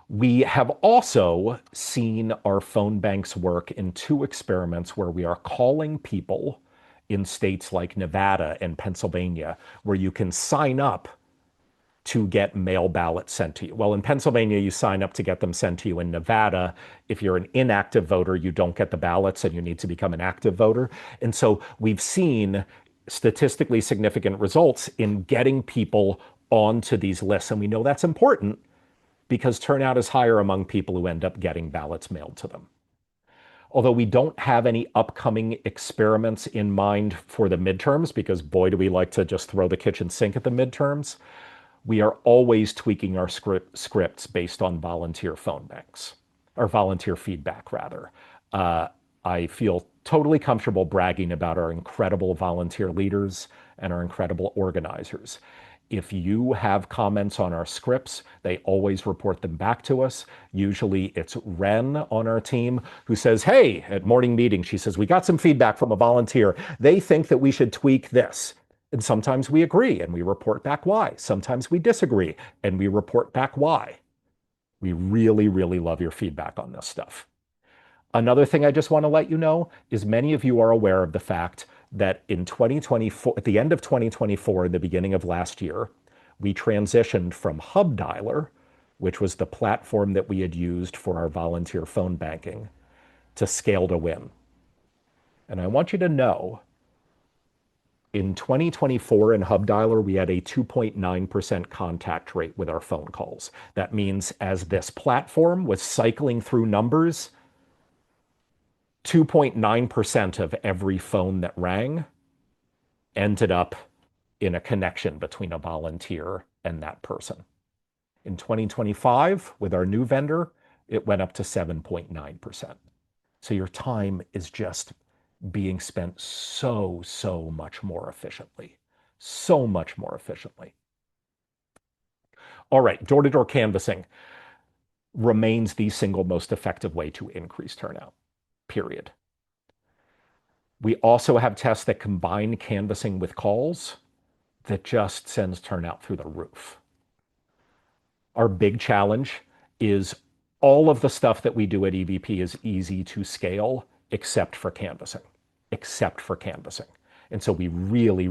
We have also seen our phone banks work in two experiments where we are calling people in states like Nevada and Pennsylvania, where you can sign up to get mail ballots sent to you. Well, in Pennsylvania, you sign up to get them sent to you. In Nevada, if you're an inactive voter, you don't get the ballots and you need to become an active voter. And so we've seen statistically significant results in getting people onto these lists. And we know that's important because turnout is higher among people who end up getting ballots mailed to them. Although we don't have any upcoming experiments in mind for the midterms, because boy, do we like to just throw the kitchen sink at the midterms, we are always tweaking our scripts based on volunteer phone banks, or volunteer feedback, rather. I feel totally comfortable bragging about our incredible volunteer leaders and our incredible organizers. If you have comments on our scripts, they always report them back to us. Usually it's Ren on our team who says, hey, at morning meeting, she says, we got some feedback from a volunteer. They think that we should tweak this. And sometimes we agree and we report back why. Sometimes we disagree and we report back why. We really, really love your feedback on this stuff. Another thing I just want to let you know is many of you are aware of the fact that in 2024, at the end of 2024, and the beginning of last year, we transitioned from Hub Dialer, which was the platform that we had used for our volunteer phone banking, to Scale to Win. And I want you to know, in 2024 in Hub Dialer, we had a 2.9% contact rate with our phone calls. That means as this platform was cycling through numbers, 2.9% of every phone that rang ended up in a connection between a volunteer and that person. In 2025, with our new vendor, it went up to 7.9%. So your time is just being spent so much more efficiently. So much more efficiently. All right, door-to-door canvassing remains the single most effective way to increase turnout, period. We also have tests that combine canvassing with calls that just sends turnout through the roof. Our big challenge is all of the stuff that we do at EVP is easy to scale except for canvassing, And so we really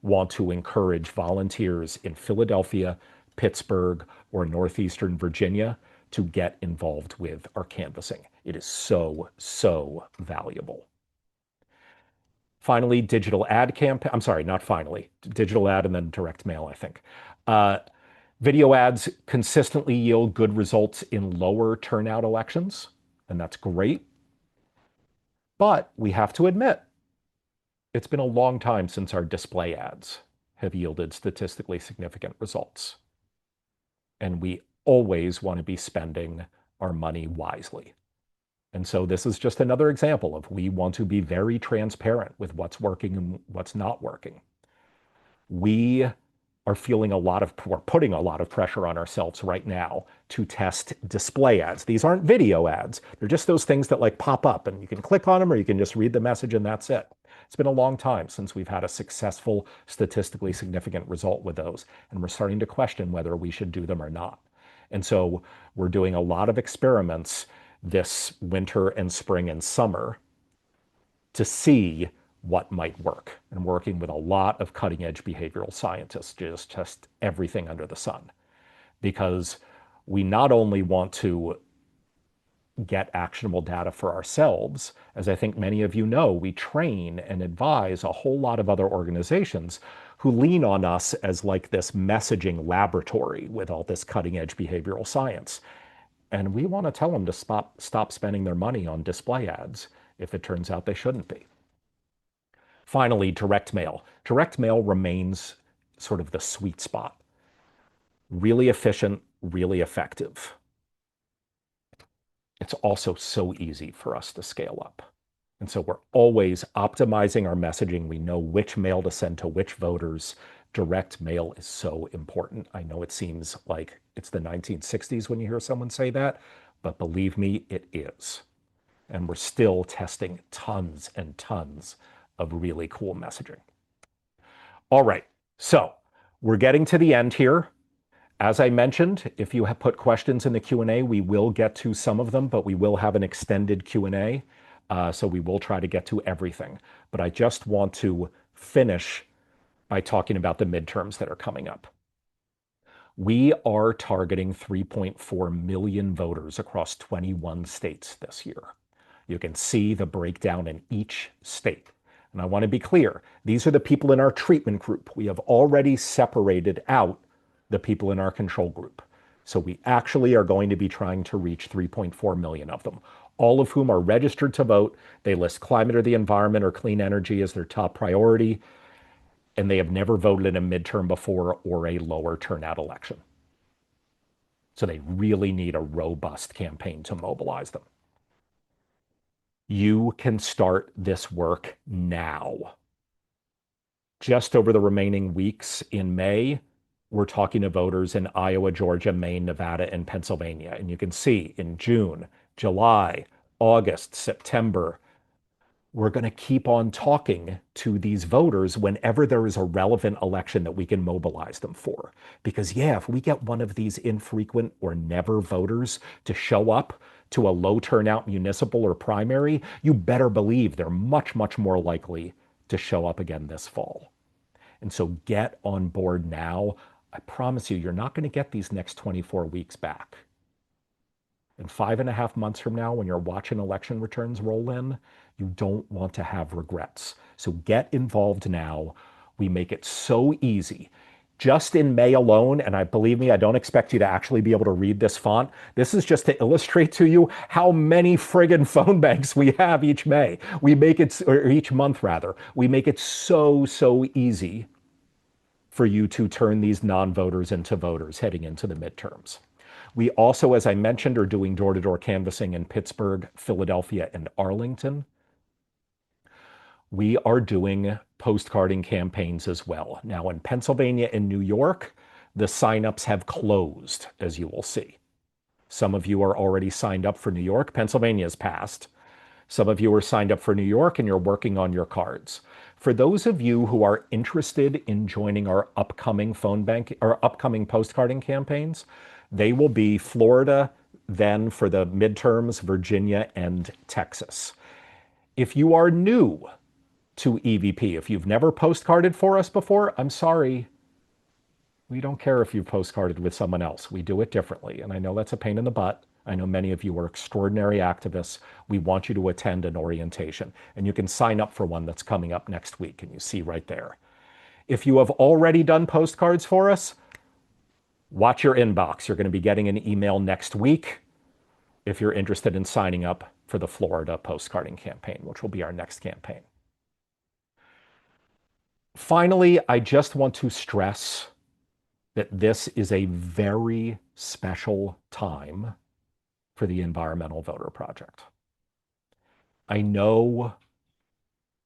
want to encourage volunteers in Philadelphia, Pittsburgh, or Northeastern Virginia to get involved with our canvassing. It is so valuable. Finally, digital ad campaign. I'm sorry, not finally. Digital ad and then direct mail, I think. Video ads consistently yield good results in lower turnout elections, and that's great. But we have to admit, it's been a long time since our display ads have yielded statistically significant results. And we always want to be spending our money wisely. And so this is just another example of we want to be very transparent with what's working and what's not working. We are feeling a lot of, we're putting a lot of pressure on ourselves right now to test display ads. These aren't video ads. They're just those things that like pop up and you can click on them or you can just read the message and that's it. It's been a long time since we've had a successful, statistically significant result with those. And we're starting to question whether we should do them or not. And so we're doing a lot of experiments this winter and spring and summer to see what might work, and working with a lot of cutting edge behavioral scientists to just test everything under the sun. Because we not only want to get actionable data for ourselves, as I think many of you know, we train and advise a whole lot of other organizations who lean on us as like this messaging laboratory with all this cutting edge behavioral science. And we want to tell them to stop spending their money on display ads if it turns out they shouldn't be. Finally, direct mail. Direct mail remains sort of the sweet spot. Really efficient, really effective. It's also so easy for us to scale up. And so we're always optimizing our messaging. We know which mail to send to which voters. Direct mail is so important. I know it seems like it's the 1960s when you hear someone say that, but believe me, it is. And we're still testing tons and tons of really cool messaging. All right, so we're getting to the end here. As I mentioned, if you have put questions in the Q&A, we will get to some of them, but we will have an extended Q&A. So we will try to get to everything. But I just want to finish by talking about the midterms that are coming up. We are targeting 3.4 million voters across 21 states this year. You can see the breakdown in each state. And I want to be clear, these are the people in our treatment group. We have already separated out the people in our control group. So we actually are going to be trying to reach 3.4 million of them, all of whom are registered to vote. They list climate or the environment or clean energy as their top priority, and they have never voted in a midterm before or a lower turnout election. So they really need a robust campaign to mobilize them. You can start this work now. Just over the remaining weeks in May, we're talking to voters in Iowa, Georgia, Maine, Nevada, and Pennsylvania. And you can see in June, July, August, September, we're going to keep on talking to these voters whenever there is a relevant election that we can mobilize them for. Because, yeah, if we get one of these infrequent or never voters to show up to a low turnout municipal or primary, you better believe they're much, much more likely to show up again this fall. And so get on board now. I promise you, you're not going to get these next 24 weeks back. And 5.5 months from now, when you're watching election returns roll in, you don't want to have regrets. So get involved now. We make it so easy. Just in May alone, and I believe me, I don't expect you to actually be able to read this font. This is just to illustrate to you how many friggin' phone banks we have each May. We make it, or each month rather, we make it so, so easy for you to turn these non-voters into voters heading into the midterms. We also, as I mentioned, are doing door-to-door canvassing in Pittsburgh, Philadelphia, and Arlington. We are doing postcarding campaigns as well. Now, in Pennsylvania and New York, the signups have closed, as you will see. Some of you are already signed up for New York. Pennsylvania's passed. Some of you are signed up for New York and you're working on your cards. For those of you who are interested in joining our upcoming phone bank or upcoming postcarding campaigns, they will be Florida, then for the midterms, Virginia, and Texas. If you are new to EVP, if you've never postcarded for us before, I'm sorry. We don't care if you've postcarded with someone else. We do it differently. And I know that's a pain in the butt. I know many of you are extraordinary activists. We want you to attend an orientation. And you can sign up for one that's coming up next week. And you see right there. If you have already done postcards for us, watch your inbox. You're going to be getting an email next week if you're interested in signing up for the Florida postcarding campaign, which will be our next campaign. Finally, I just want to stress that this is a very special time for the Environmental Voter Project. I know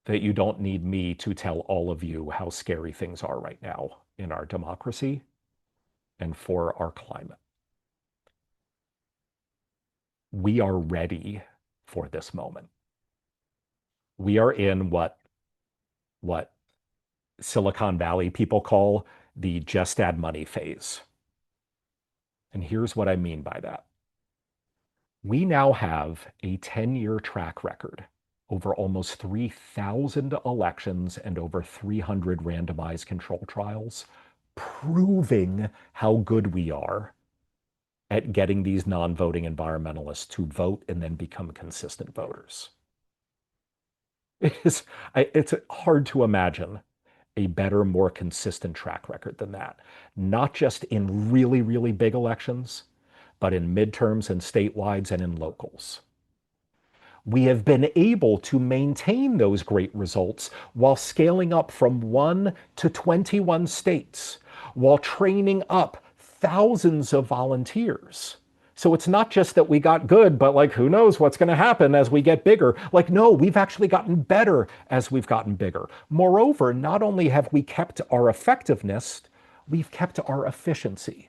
that you don't need me to tell all of you how scary things are right now in our democracy and for our climate. We are ready for this moment. We are in what Silicon Valley people call the just add money phase. And here's what I mean by that. We now have a 10-year track record over almost 3,000 elections and over 300 randomized control trials, proving how good we are at getting these non-voting environmentalists to vote and then become consistent voters. It's hard to imagine a better, more consistent track record than that. Not just in really, really big elections, but in midterms and statewide and in locals. We have been able to maintain those great results while scaling up from 1 to 21 states, while training up thousands of volunteers. So it's not just that we got good, but like, who knows what's going to happen as we get bigger? Like, no, we've actually gotten better as we've gotten bigger. Moreover, not only have we kept our effectiveness, we've kept our efficiency.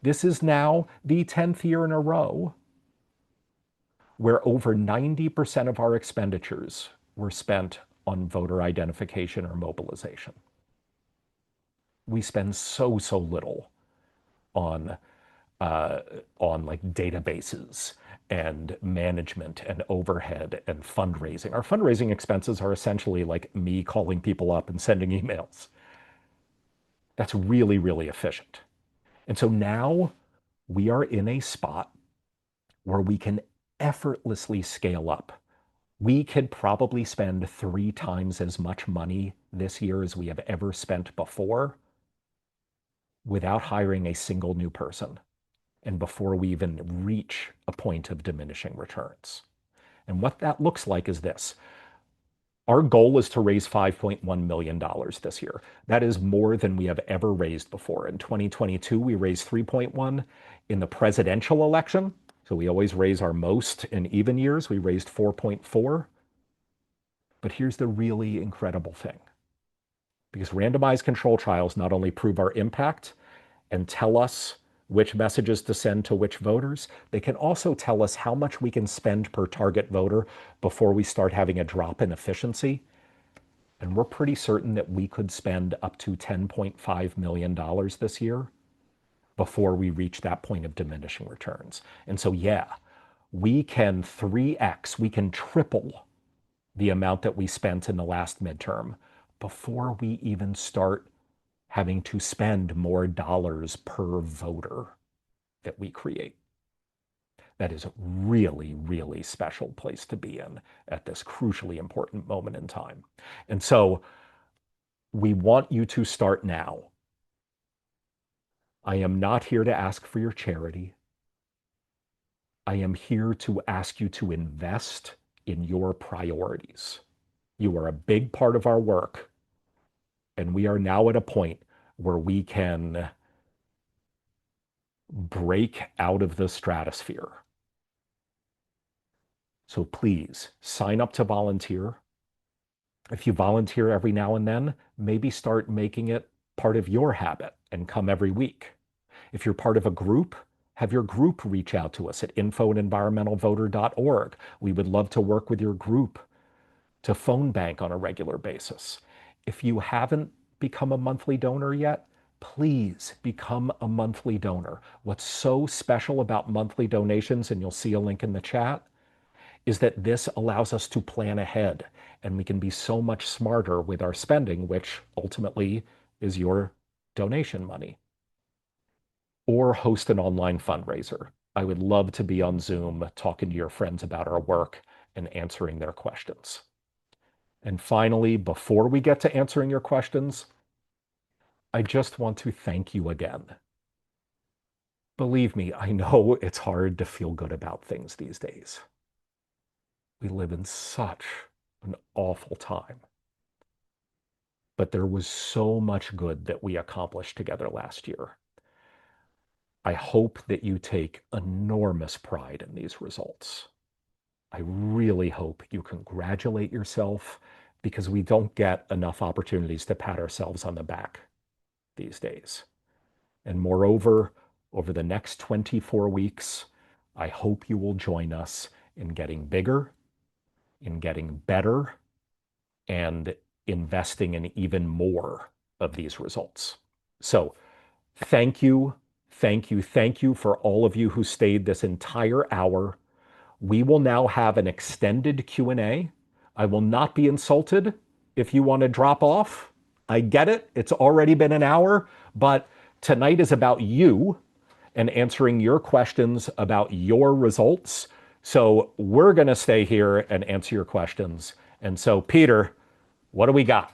This is now the 10th year in a row where over 90% of our expenditures were spent on voter identification or mobilization. We spend so little on like databases and management and overhead and fundraising. Our fundraising expenses are essentially like me calling people up and sending emails. That's really, really efficient. And so now we are in a spot where we can effortlessly scale up. We could probably spend 3 times as much money this year as we have ever spent before without hiring a single new person and before we even reach a point of diminishing returns. And what that looks like is this. Our goal is to raise $5.1 million this year. That is more than we have ever raised before. In 2022, we raised 3.1. In the presidential election, so we always raise our most in even years, we raised 4.4. But here's the really incredible thing. Because randomized control trials not only prove our impact and tell us which messages to send to which voters, they can also tell us how much we can spend per target voter before we start having a drop in efficiency. And we're pretty certain that we could spend up to $10.5 million this year before we reach that point of diminishing returns. And so, yeah, we can 3x, we can triple the amount that we spent in the last midterm before we even start having to spend more dollars per voter that we create. That is a really, really special place to be in at this crucially important moment in time. And so we want you to start now. I am not here to ask for your charity. I am here to ask you to invest in your priorities. You are a big part of our work. And we are now at a point where we can break out of the stratosphere. So please sign up to volunteer. If you volunteer every now and then, maybe start making it part of your habit and come every week. If you're part of a group, have your group reach out to us at info@environmentalvoter.org. We would love to work with your group to phone bank on a regular basis. If you haven't become a monthly donor yet, please become a monthly donor. What's so special about monthly donations, and you'll see a link in the chat, is that this allows us to plan ahead and we can be so much smarter with our spending, which ultimately is your donation money. Or host an online fundraiser. I would love to be on Zoom talking to your friends about our work and answering their questions. And finally, before we get to answering your questions, I just want to thank you again. Believe me, I know it's hard to feel good about things these days. We live in such an awful time. But there was so much good that we accomplished together last year. I hope that you take enormous pride in these results. I really hope you congratulate yourself because we don't get enough opportunities to pat ourselves on the back these days. And moreover, over the next 24 weeks, I hope you will join us in getting bigger, in getting better, and investing in even more of these results. So thank you, thank you, thank you for all of you who stayed this entire hour. We will now have an extended Q&A. I will not be insulted if you want to drop off. I get it. It's already been an hour, but tonight is about you and answering your questions about your results. So we're going to stay here and answer your questions. And so, Peter, what do we got?